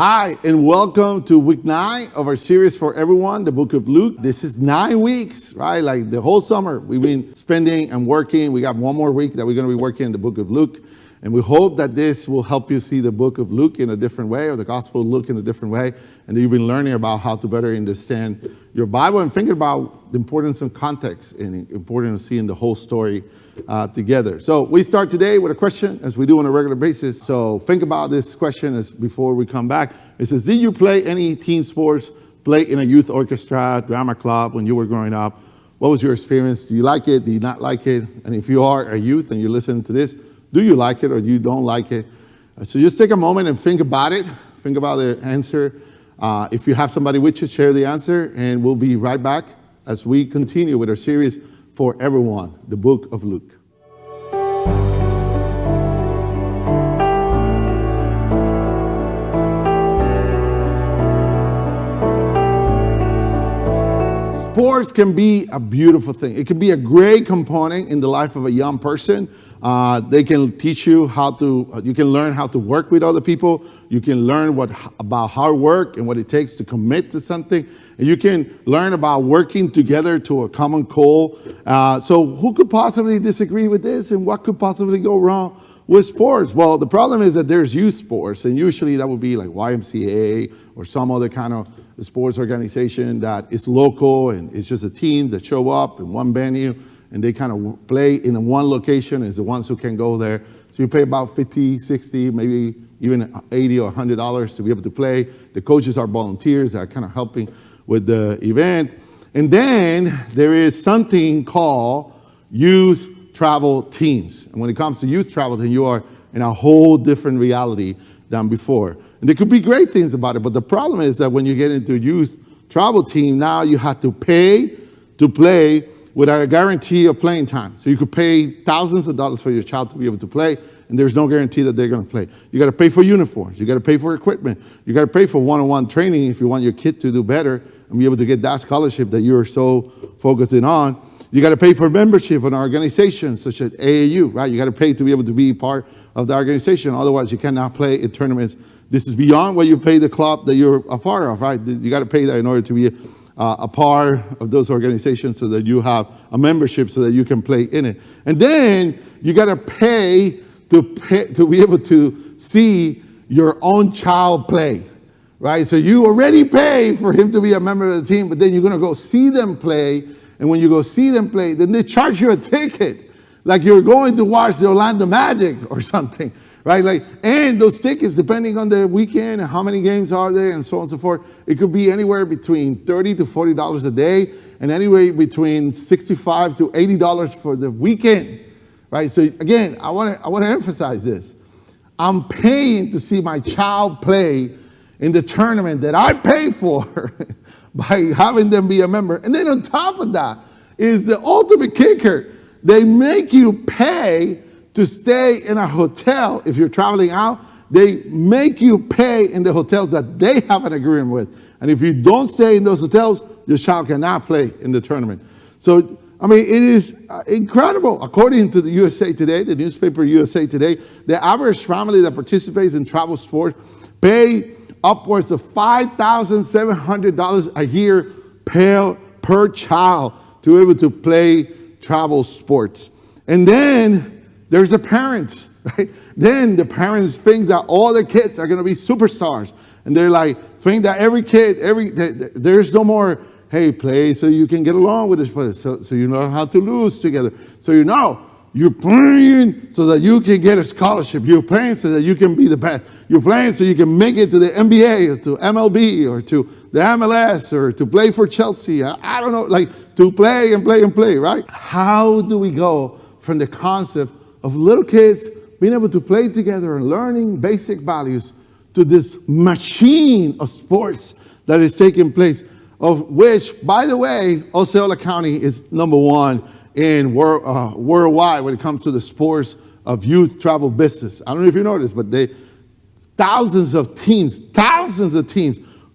Hi, and welcome to week 9 of our series for everyone, the book of Luke. This is 9 weeks, right? Like the whole summer we've been spending and working. We got one more week that we're going to be working in the book of Luke. And we hope that this will help you see the book of Luke in a different way, or the gospel of Luke in a different way. And that you've been learning about how to better understand your Bible and thinking about the importance of context and importance of seeing the whole story together. So we start today with a question, as we do on a regular basis. So think about this question as before we come back. It says, did you play any team sports, play in a youth orchestra, drama club when you were growing up? What was your experience? Do you like it? Do you not like it? And if you are a youth and you're listening to this, do you like it or you don't like it? So just take a moment and think about it. Think about the answer. If you have somebody with you, share the answer, and we'll be right back as we continue with our series for everyone, the book of Luke. Sports can be a beautiful thing. It can be a great component in the life of a young person. They can teach you you can learn how to work with other people. You can learn about hard work and what it takes to commit to something. And you can learn about working together to a common goal. So who could possibly disagree with this, and what could possibly go wrong with sports? Well, the problem is that there's youth sports, and usually that would be like YMCA or some other kind of sports organization that is local, and it's just the teams that show up in one venue, and they kind of play in one location is the ones who can go there. So you pay about $50, $60, maybe even $80 or $100 to be able to play. The coaches are volunteers that are kind of helping with the event. And then there is something called youth travel teams. And when it comes to youth travel, then you are in a whole different reality than before. And there could be great things about it, but the problem is that when you get into a youth travel team, now you have to pay to play without a guarantee of playing time. So you could pay thousands of dollars for your child to be able to play, and there's no guarantee that they're going to play. You got to pay for uniforms. You got to pay for equipment. You got to pay for one-on-one training if you want your kid to do better and be able to get that scholarship that you're so focusing on. You got to pay for membership in organizations such as AAU, right? You got to pay to be able to be part of the organization. Otherwise, you cannot play in tournaments. This is beyond what you pay the club that you're a part of, right? You got to pay that in order to be a part of those organizations, so that you have a membership so that you can play in it. And then you got to pay to be able to see your own child play, right? So you already pay for him to be a member of the team, but then you're going to go see them play. And when you go see them play, then they charge you a ticket, like you're going to watch the Orlando Magic or something, right? And those tickets, depending on the weekend and how many games are there and so on and so forth, it could be anywhere between $30 to $40 a day, and anywhere between $65 to $80 for the weekend, right? So again, I want to emphasize this. I'm paying to see my child play in the tournament that I pay for by having them be a member. And then on top of that is the ultimate kicker. They make you pay to stay in a hotel. If you're traveling out, they make you pay in the hotels that they have an agreement with. And if you don't stay in those hotels, your child cannot play in the tournament. So, I mean, it is incredible. According to the USA Today, the newspaper USA Today, the average family that participates in travel sport pay upwards of $5,700 a year per child to be able to play travel sports. And then there's the parents, right? Then the parents think that all their kids are going to be superstars. And they're like, think that every kid, there's no more, hey, play so you can get along with this person, so you know how to lose together. So you're playing so that you can get a scholarship. You're playing so that you can be the best. You're playing so you can make it to the NBA or to MLB or to the MLS or to play for Chelsea. I don't know, like to play and play and play, right? How do we go from the concept of little kids being able to play together and learning basic values to this machine of sports that is taking place, of which, by the way, Osceola County is #1 in worldwide when it comes to the sports of youth travel business. I don't know if you know this, but thousands of teams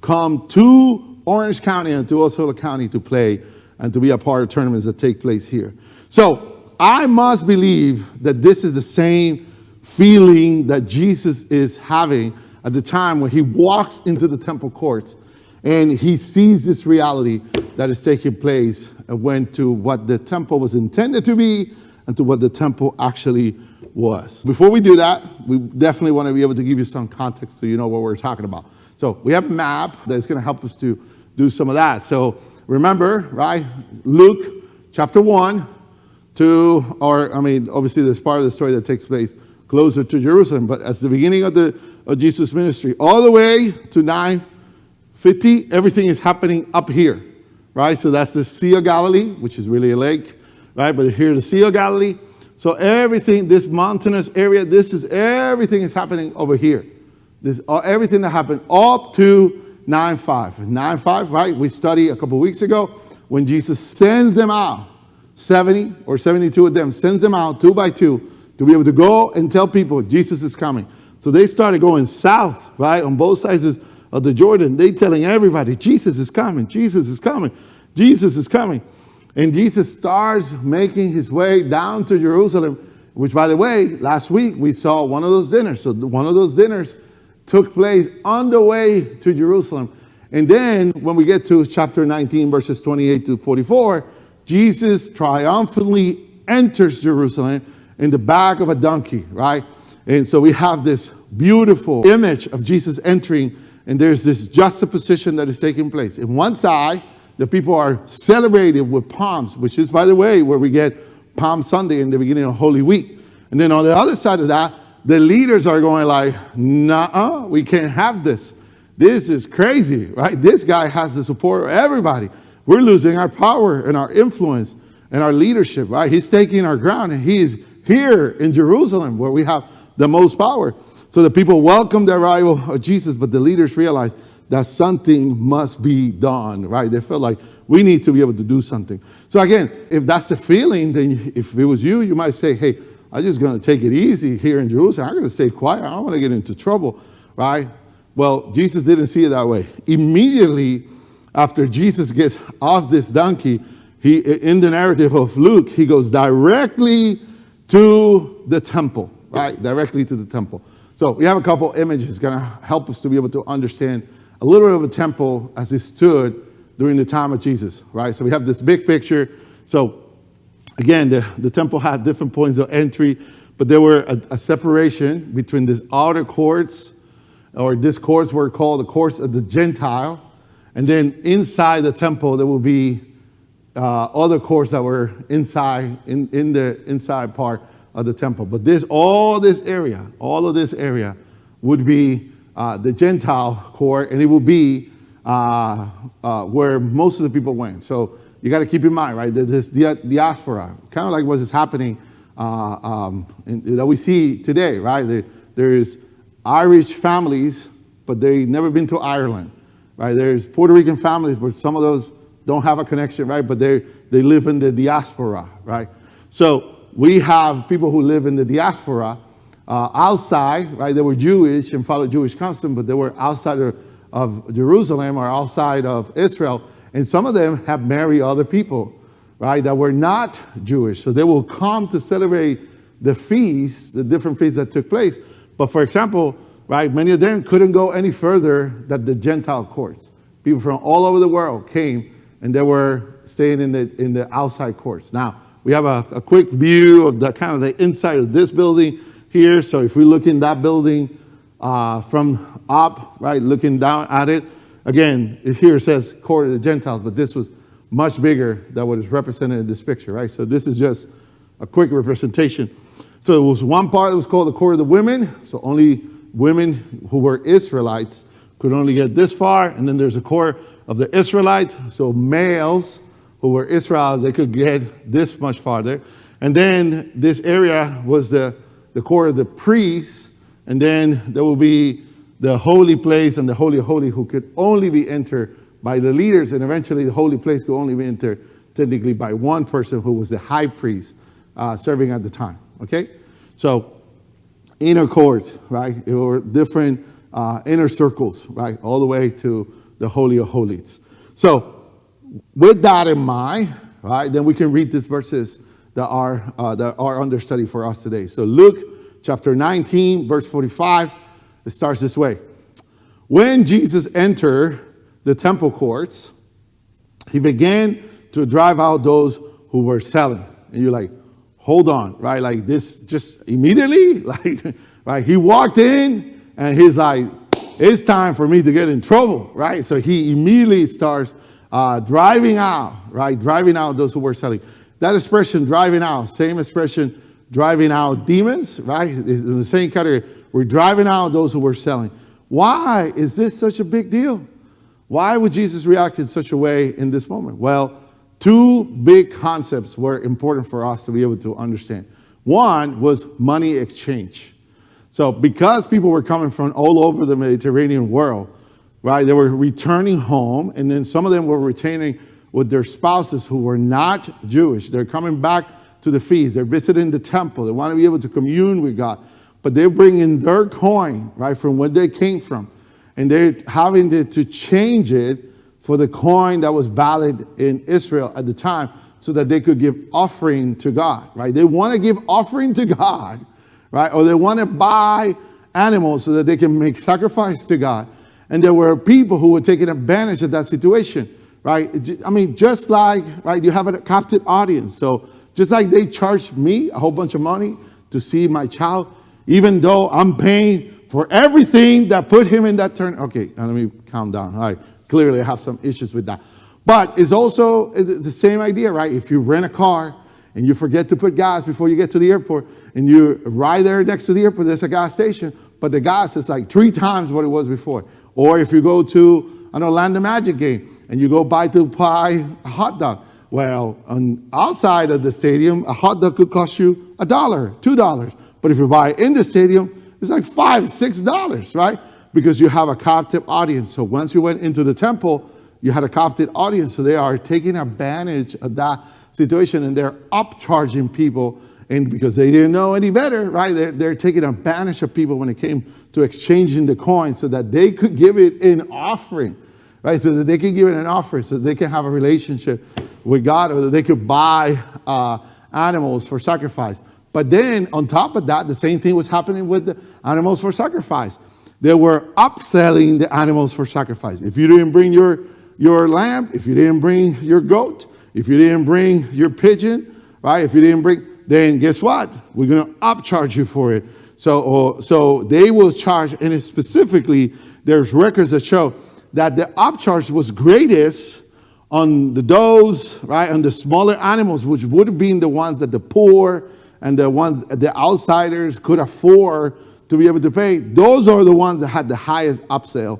come to Orange County and to Osceola County to play and to be a part of tournaments that take place here. So I must believe that this is the same feeling that Jesus is having at the time when he walks into the temple courts and he sees this reality that is taking place and went to what the temple was intended to be and to what the temple actually was. Before we do that, we definitely want to be able to give you some context so you know what we're talking about. So we have a map that's going to help us to do some of that. So remember, right, Luke chapter 1 to, obviously there's part of the story that takes place closer to Jerusalem, but as the beginning of Jesus' ministry, all the way to 950, everything is happening up here, right? So that's the Sea of Galilee, which is really a lake, right? But here, the Sea of Galilee. So everything, this mountainous area, everything is happening over here. Everything that happened up to 9:5. 9:5, right? We studied a couple weeks ago when Jesus sends them out, 70 or 72 of them, sends them out 2 by 2 to be able to go and tell people Jesus is coming. So they started going south, right, on both sides of the Jordan. They telling everybody, Jesus is coming, Jesus is coming, Jesus is coming. And Jesus starts making his way down to Jerusalem, which, by the way, last week we saw one of those dinners. So one of those dinners took place on the way to Jerusalem. And then when we get to chapter 19, verses 28 to 44, Jesus triumphantly enters Jerusalem in the back of a donkey, right? And so we have this beautiful image of Jesus entering, and there's this juxtaposition that is taking place. In one side, the people are celebrating with palms, which is, by the way, where we get Palm Sunday in the beginning of Holy Week. And then on the other side of that, the leaders are going like, nah, we can't have this. This is crazy, right? This guy has the support of everybody. We're losing our power and our influence and our leadership, right? He's taking our ground, and he is here in Jerusalem where we have the most power. So the people welcome the arrival of Jesus, but the leaders realize that something must be done, right? They felt like we need to be able to do something. So again, if that's the feeling, then if it was you, you might say, hey, I'm just going to take it easy here in Jerusalem. I'm going to stay quiet. I don't want to get into trouble, right? Well, Jesus didn't see it that way. Immediately after Jesus gets off this donkey, in the narrative of Luke, he goes directly to the temple, right? Directly to the temple. So we have a couple images going to help us to be able to understand a little bit of a temple as it stood during the time of Jesus, right? So we have this big picture. So again, the temple had different points of entry, but there were a separation between these outer courts, or these courts were called the courts of the Gentile. And then inside the temple, there will be other courts that were inside, in the inside part of the temple. But all of this area would be the Gentile court, and it will be where most of the people went. So you got to keep in mind, right, that this diaspora, kind of like what is happening that we see today, right? There is Irish families, but they've never been to Ireland, right? There's Puerto Rican families, but some of those don't have a connection, right? But they live in the diaspora, right? So we have people who live in the diaspora outside, right? They were Jewish and followed Jewish custom, but they were outside of Jerusalem or outside of Israel. And some of them have married other people, right, that were not Jewish. So they will come to celebrate the feasts, the different feasts that took place. But for example, right, many of them couldn't go any further than the Gentile courts. People from all over the world came, and they were staying in the outside courts. Now, we have a quick view of the kind of the inside of this building here. So if we look in that building from up, right, looking down at it, again, here it says court of the Gentiles, but this was much bigger than what is represented in this picture, right? So this is just a quick representation. So it was one part that was called the court of the women. So only women who were Israelites could only get this far. And then there's a court of the Israelites. So males who were Israelites, they could get this much farther. And then this area was the court of the priests. And then there will be the holy place and the Holy of Holies, who could only be entered by the leaders. And eventually the holy place could only be entered technically by one person, who was the high priest serving at the time. Okay? So inner courts, right? There were different inner circles, right? All the way to the Holy of Holies. So with that in mind, right, then we can read these verses that are under study for us today. So Luke chapter 19, verse 45, it starts this way. when Jesus entered the temple courts, he began to drive out those who were selling. And you're like, hold on, right? Like this just immediately, like, right? He walked in and he's like, it's time for me to get in trouble, right? So he immediately starts driving out, right? Driving out those who were selling. That expression, driving out, same expression, driving out demons, right? Is in the same category. We're driving out those who were selling. Why is this such a big deal? Why would Jesus react in such a way in this moment? Well, two big concepts were important for us to be able to understand. One was money exchange. So because people were coming from all over the Mediterranean world, right, they were returning home, and then some of them were returning with their spouses who were not Jewish. They're coming back to the feast. They're visiting the temple. They want to be able to commune with God. But they're bringing their coin, right, from where they came from. And they're having to change it for the coin that was valid in Israel at the time so that they could give offering to God, right? They want to give offering to God, right? Or they want to buy animals so that they can make sacrifice to God. And there were people who were taking advantage of that situation, right? I mean, just like, right, you have a captive audience. So just like they charged me a whole bunch of money to see my child, even though I'm paying for everything that put him in that turn. Okay, let me calm down. All right, clearly I have some issues with that. But it's also the same idea, right? If you rent a car and you forget to put gas before you get to the airport, and you're right there next to the airport, there's a gas station, but the gas is like 3 times what it was before. Or if you go to an Orlando Magic game and you go buy a hot dog. Well, outside of the stadium, a hot dog could cost you $1, $2. But if you buy it in the stadium, it's like $5, $6, right? Because you have a captive audience. So once you went into the temple, you had a captive audience. So they are taking advantage of that situation, and they're upcharging people. And because they didn't know any better, right? They're taking advantage of people when it came to exchanging the coin so that they could give it in offering, right? So that they can give it an offering, so that they can have a relationship with God, or that they could buy animals for sacrifice. But then on top of that, the same thing was happening with the animals for sacrifice. They were upselling the animals for sacrifice. If you didn't bring your lamb, if you didn't bring your goat, if you didn't bring your pigeon, right? If you didn't bring, then guess what? We're going to upcharge you for it. So they will charge, and specifically, there's records that show that the upcharge was greatest on the does, right? On the smaller animals, which would have been the ones that the poor and the outsiders could afford to be able to pay. Those are the ones that had the highest upsell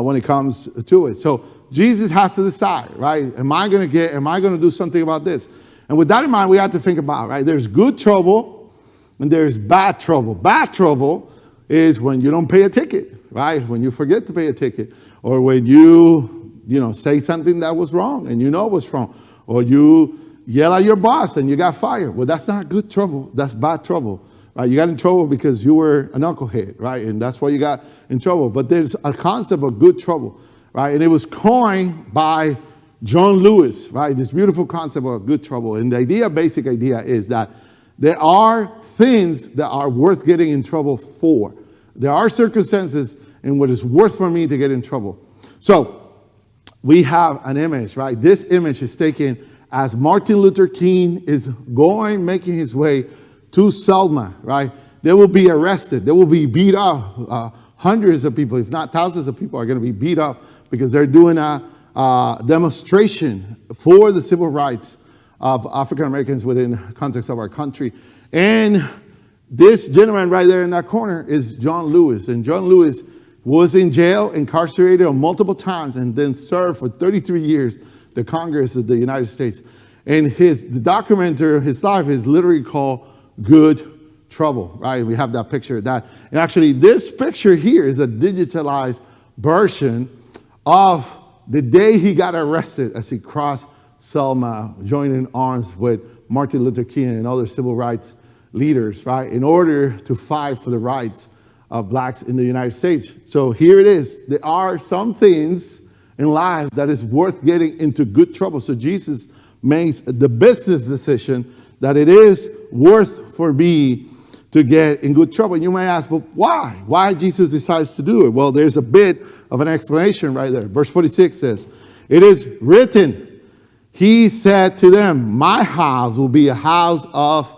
when it comes to it. So Jesus has to decide, right? Am I going to do something about this? And with that in mind, we have to think about, right? There's good trouble and there's bad trouble. Bad trouble is when you don't pay a ticket, right? When you forget to pay a ticket, or when you say something that was wrong and you know what's wrong, or you yell at your boss and you got fired. Well, that's not good trouble. That's bad trouble, right? You got in trouble because you were a knucklehead, right? And that's why you got in trouble. But there's a concept of good trouble, right? And it was coined by John Lewis, right? This beautiful concept of good trouble. And the basic idea is that there are things that are worth getting in trouble for. There are circumstances in what is worth for me to get in trouble. So we have an image, right? This image is taken as Martin Luther King is making his way to Selma, right? They will be arrested. They will be beat up. Hundreds of people, if not thousands of people, are going to be beat up because they're doing a demonstration for the civil rights of African Americans within the context of our country. And this gentleman right there in that corner is John Lewis. And John Lewis was in jail, incarcerated on multiple times, and then served for 33 years the Congress of the United States. And the documentary of his life is literally called Good Trouble, right? We have that picture of that. And actually, this picture here is a digitalized version of the day he got arrested as he crossed Selma, joining arms with Martin Luther King and other civil rights leaders, right? In order to fight for the rights of blacks in the United States. So here it is. There are some things in life that is worth getting into good trouble. So Jesus makes the business decision that it is worth for me to get in good trouble. And you may ask, well, why? Why Jesus decides to do it? Well, there's a bit of an explanation right there. Verse 46 says, it is written, he said to them, my house will be a house of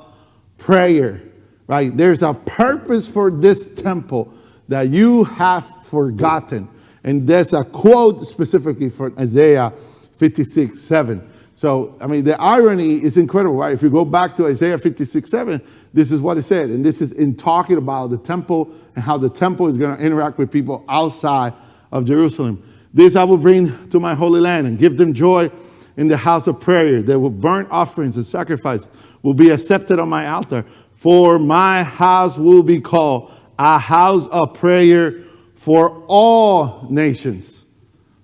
prayer. Right? There's a purpose for this temple that you have forgotten. And there's a quote specifically for Isaiah 56:7. So, I mean, the irony is incredible, right? If you go back to Isaiah 56:7, this is what it said. And this is in talking about the temple and how the temple is going to interact with people outside of Jerusalem. This I will bring to my holy land and give them joy in the house of prayer. They will burn offerings and sacrifice will be accepted on my altar. For my house will be called a house of prayer for all nations.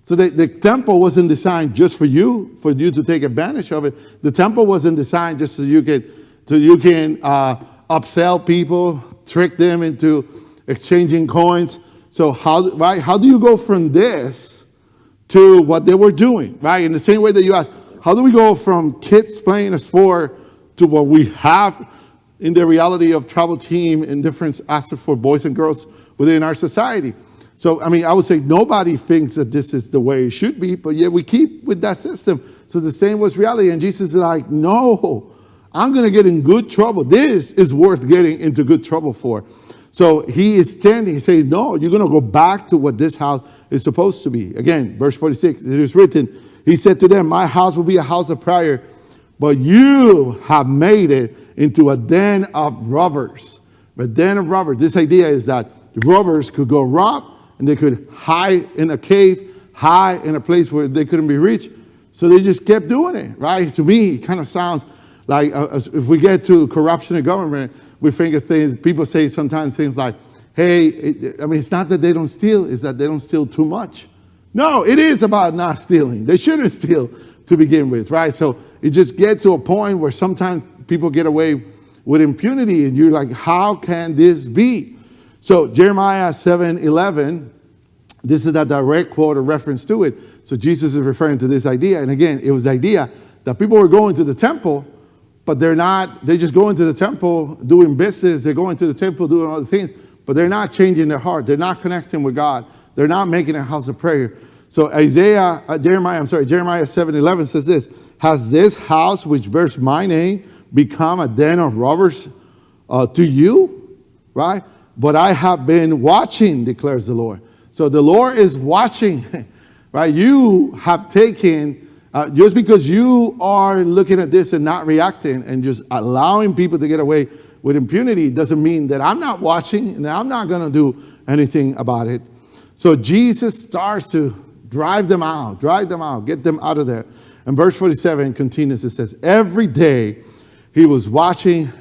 So the temple wasn't designed just for you to take advantage of it. The temple wasn't designed just so you can upsell people, trick them into exchanging coins. So how do you go from this to what they were doing, right? In the same way that you ask, how do we go from kids playing a sport to what we have in the reality of travel team and different aspects for boys and girls within our society? So, I mean, I would say nobody thinks that this is the way it should be, but yet we keep with that system. So the same was reality. And Jesus is like, no, I'm going to get in good trouble. This is worth getting into good trouble for. So he is standing, he's saying, no, you're going to go back to what this house is supposed to be. Again, verse 46, it is written, he said to them, my house will be a house of prayer, but you have made it into a den of robbers. A den of robbers. This idea is that the robbers could go rob, and they could hide in a cave, hide in a place where they couldn't be reached. So they just kept doing it, right? To me, it kind of sounds like if we get to corruption in government, we think of things, people say sometimes things like, hey, it's not that they don't steal, it's that they don't steal too much. No, it is about not stealing. They shouldn't steal to begin with, right? So it just gets to a point where sometimes people get away with impunity, and you're like, how can this be? So Jeremiah 7:11, this is a direct quote or reference to it. So Jesus is referring to this idea. And again, it was the idea that people were going to the temple, but they just go into the temple doing business. They're going to the temple doing other things, but they're not changing their heart. They're not connecting with God. They're not making a house of prayer. So Jeremiah 7:11 says this, has this house which bears my name become a den of robbers to you? Right? But I have been watching, declares the Lord. So the Lord is watching, right? You have taken, just because you are looking at this and not reacting and just allowing people to get away with impunity doesn't mean that I'm not watching and I'm not going to do anything about it. So Jesus starts to drive them out, get them out of there. And verse 47 continues, it says, every day he was teaching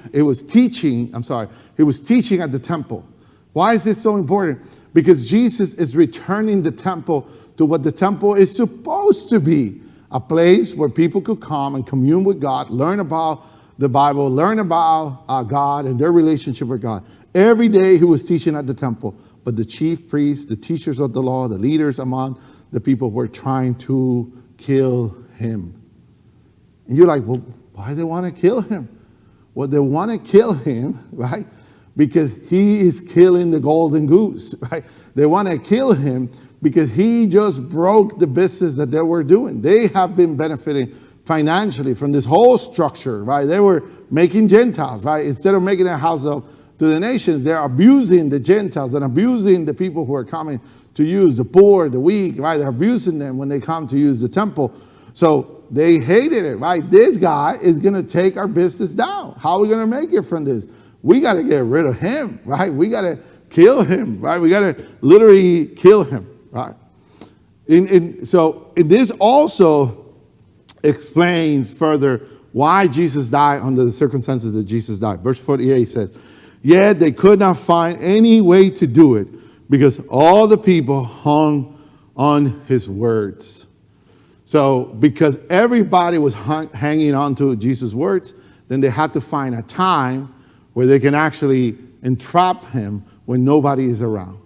at the temple. Why is this so important? Because Jesus is returning the temple to what the temple is supposed to be, a place where people could come and commune with God, learn about the Bible, learn about God and their relationship with God. Every day he was teaching at the temple, but the chief priests, the teachers of the law, the leaders among the people were trying to kill him. And you're like, well, why do they want to kill him? Well, they want to kill him, right? Because he is killing the golden goose, right? They want to kill him because he just broke the business that they were doing. They have been benefiting financially from this whole structure, right? They were making Gentiles, right? Instead of making a house to the nations, they're abusing the Gentiles and abusing the people who are coming to use the poor, the weak, right? They're abusing them when they come to use the temple. So they hated it, right? This guy is going to take our business down. How are we going to make it from this? We got to get rid of him, right? We got to kill him, right? We got to literally kill him, right? So this also explains further why Jesus died under the circumstances that Jesus died. Verse 48 says, yet they could not find any way to do it because all the people hung on his words. So because everybody was hanging on to Jesus' words, then they had to find a time where they can actually entrap him when nobody is around.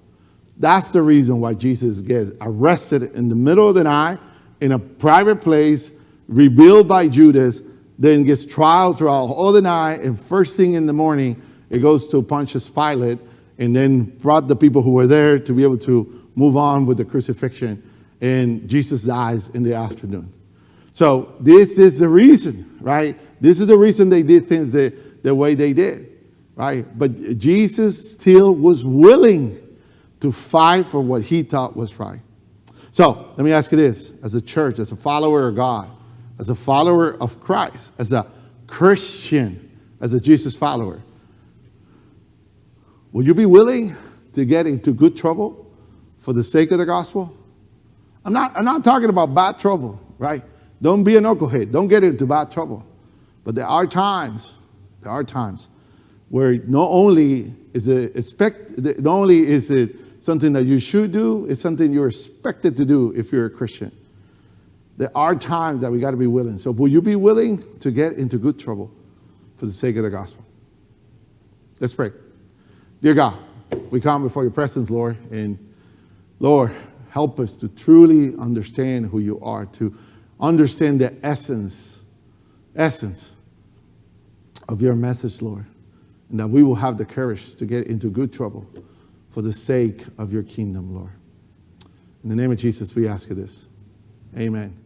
That's the reason why Jesus gets arrested in the middle of the night in a private place, revealed by Judas, then gets trial throughout all the night, and first thing in the morning It goes to Pontius Pilate and then brought the people who were there to be able to move on with the crucifixion. And Jesus dies in the afternoon. So this is the reason, right? This is the reason they did things the way they did, right? But Jesus still was willing to fight for what he thought was right. So let me ask you this, as a church, as a follower of God, as a follower of Christ, as a Christian, as a Jesus follower, will you be willing to get into good trouble for the sake of the gospel? I'm not talking about bad trouble, right? Don't be a knucklehead. Don't get into bad trouble. But there are times where not only is it something that you should do, it's something you're expected to do if you're a Christian. There are times that we got to be willing. So will you be willing to get into good trouble for the sake of the gospel? Let's pray. Dear God, we come before your presence, Lord, and Lord, help us to truly understand who you are, to understand the essence of your message, Lord, and that we will have the courage to get into good trouble for the sake of your kingdom, Lord. In the name of Jesus, we ask you this. Amen.